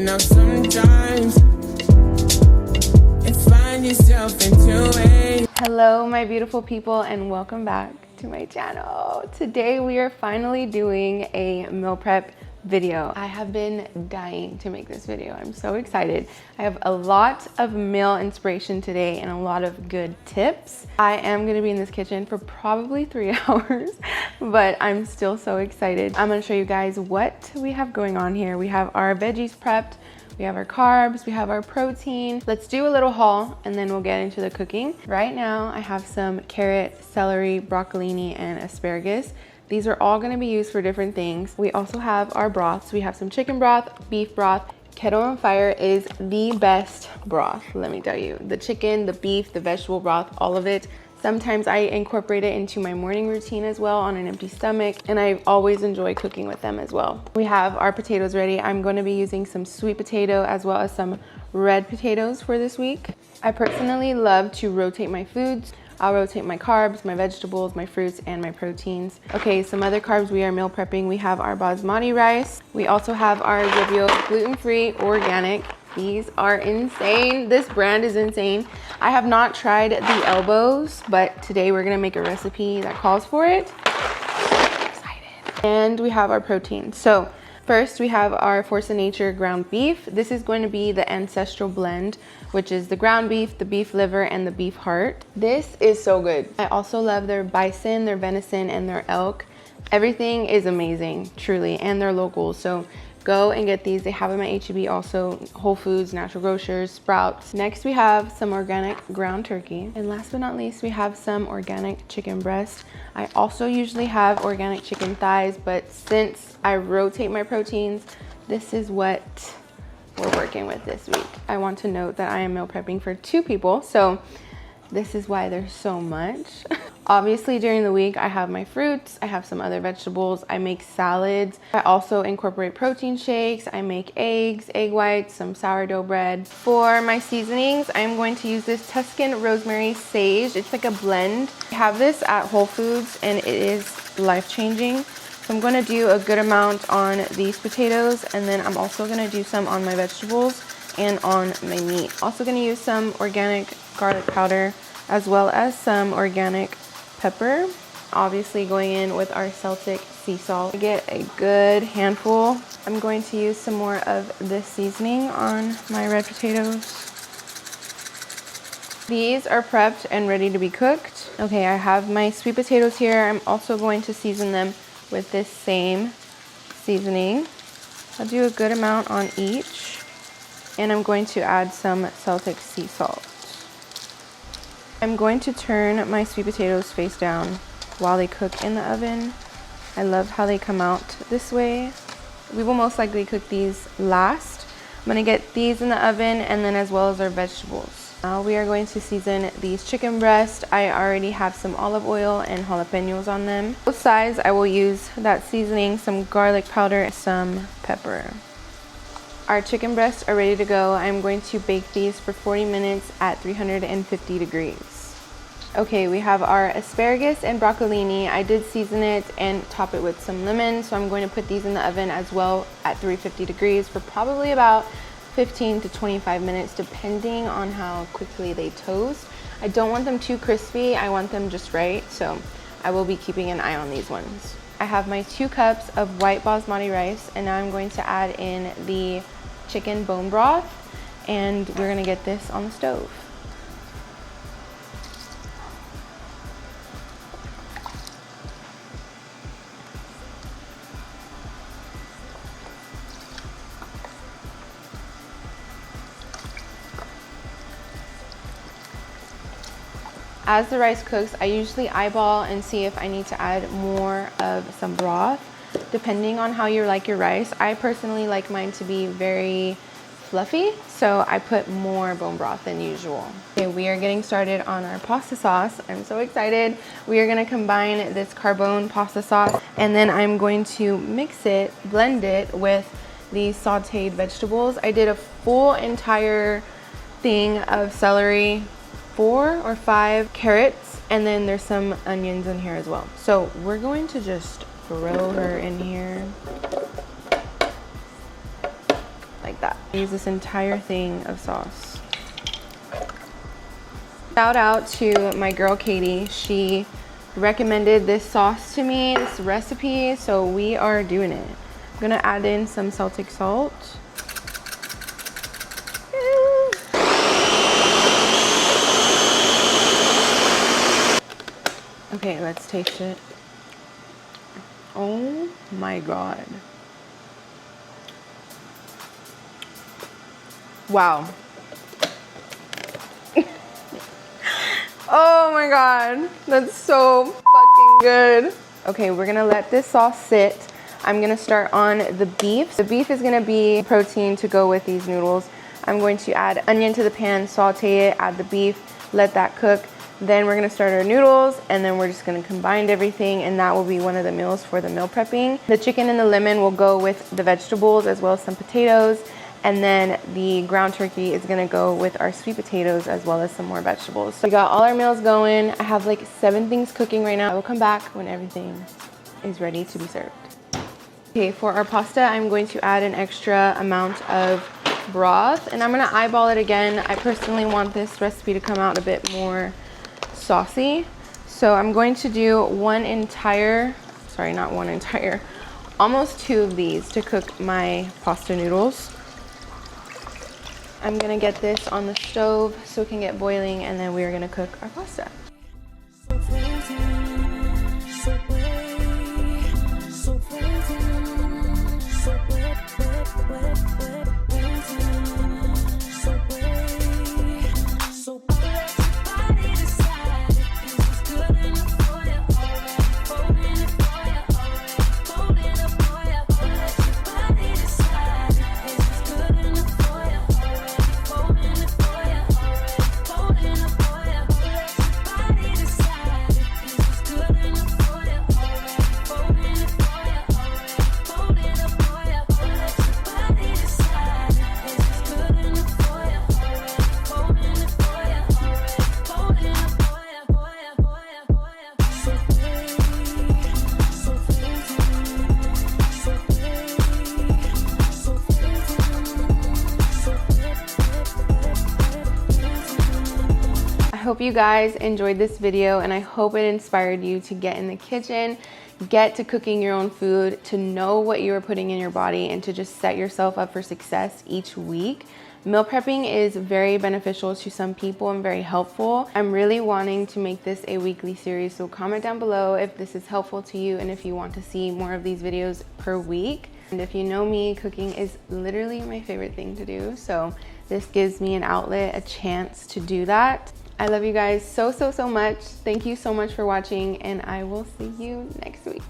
Now sometimes you find yourself into a... Hello my beautiful people, and welcome back to my channel. Today we are finally doing a meal prep video. I have been dying to make this video. I'm so excited. I have a lot of meal inspiration today and a lot of good tips. I am going to be in this kitchen for probably 3 hours, but I'm still so excited. I'm going to show you guys what we have going on here. We have our veggies prepped, we have our carbs, we have our protein. Let's do a little haul and then we'll get into the cooking. Right now I have some carrot, celery, broccolini, and asparagus. These are all going to be used for different things. We also have our broths. We have some chicken broth, beef broth. Kettle on Fire is the best broth, let me tell you. The chicken, the beef, the vegetable broth, all of it. Sometimes I incorporate it into my morning routine as well on an empty stomach, and I always enjoy cooking with them as well. We have our potatoes ready. I'm going to be using some sweet potato as well as some red potatoes for this week. I personally love to rotate my foods. I'll rotate my carbs, my vegetables, my fruits, and my proteins. Okay, some other carbs we are meal prepping. We have our basmati rice. We also have our Zivio gluten-free organic. These are insane. This brand is insane. I have not tried the elbows, but today we're gonna make a recipe that calls for it. I'm excited. And we have our protein. So first we have our Force of Nature ground beef. This is going to be the ancestral blend, which is the ground beef, the beef liver, and the beef heart. This is so good. I also love their bison, their venison, and their elk. Everything is amazing, truly, and they're local. So go and get these. They have them at H-E-B, also Whole Foods, Natural Grocers, Sprouts. Next we have some organic ground turkey. And last but not least, we have some organic chicken breast. I also usually have organic chicken thighs, but since I rotate my proteins, this is what we're working with this week. I want to note that I am meal prepping for 2 people, so this is why there's so much. Obviously during the week I have my fruits, I have some other vegetables, I make salads. I also incorporate protein shakes, I make eggs, egg whites, some sourdough bread. For my seasonings, I'm going to use this Tuscan rosemary sage. It's like a blend. I have this at Whole Foods and it is life-changing. So I'm going to do a good amount on these potatoes, and then I'm also going to do some on my vegetables and on my meat. Also going to use some organic garlic powder as well as some organic pepper. Obviously going in with our Celtic sea salt. I get a good handful. I'm going to use some more of this seasoning on my red potatoes. These are prepped and ready to be cooked. Okay, I have my sweet potatoes here. I'm also going to season them with this same seasoning. I'll do a good amount on each, and I'm going to add some Celtic sea salt. I'm going to turn my sweet potatoes face down while they cook in the oven. I love how they come out this way. We will most likely cook these last. I'm gonna get these in the oven, and then as well as our vegetables. Now we are going to season these chicken breasts. I already have some olive oil and jalapenos on them. Both sides I will use that seasoning, some garlic powder, some pepper. Our chicken breasts are ready to go. I'm going to bake these for 40 minutes at 350 degrees. Okay, we have our asparagus and broccolini. I did season it and top it with some lemon, so I'm going to put these in the oven as well at 350 degrees for probably about 15 to 25 minutes, depending on how quickly they toast. I don't want them too crispy, I want them just right, so I will be keeping an eye on these ones. I have my 2 cups of white basmati rice, and now I'm going to add in the chicken bone broth, and we're gonna get this on the stove. As the rice cooks, I usually eyeball and see if I need to add more of some broth, depending on how you like your rice. I personally like mine to be very fluffy, so I put more bone broth than usual. Okay, we are getting started on our pasta sauce. I'm so excited. We are gonna combine this carbone pasta sauce, and then I'm going to mix it, blend it with these sauteed vegetables. I did a full entire thing of celery, 4 or 5 carrots, and then there's some onions in here as well. So we're going to just throw her in here like that. Use this entire thing of sauce. Shout out to my girl Katie. She recommended this sauce to me, this recipe, so we are doing it. I'm gonna add in some Celtic salt. Okay, let's taste it. Oh my God. Wow. Oh my God, that's so fucking good. Okay, we're gonna let this sauce sit. I'm gonna start on the beef. The beef is gonna be protein to go with these noodles. I'm going to add onion to the pan, saute it, add the beef, let that cook. Then we're gonna start our noodles, and then we're just gonna combine everything, and that will be one of the meals for the meal prepping. The chicken and the lemon will go with the vegetables as well as some potatoes. And then the ground turkey is gonna go with our sweet potatoes as well as some more vegetables. So we got all our meals going. I have like 7 things cooking right now. I will come back when everything is ready to be served. Okay, for our pasta, I'm going to add an extra amount of broth, and I'm gonna eyeball it again. I personally want this recipe to come out a bit more saucy. So I'm going to do almost 2 of these to cook my pasta noodles. I'm gonna get this on the stove so it can get boiling, and then we are gonna cook our pasta. I hope you guys enjoyed this video, and I hope it inspired you to get in the kitchen, get to cooking your own food, to know what you are putting in your body, and to just set yourself up for success each week. Meal prepping is very beneficial to some people and very helpful. I'm really wanting to make this a weekly series, so comment down below if this is helpful to you and if you want to see more of these videos per week. And if you know me, cooking is literally my favorite thing to do, so this gives me an outlet, a chance to do that. I love you guys so much. Thank you so much for watching, and I will see you next week.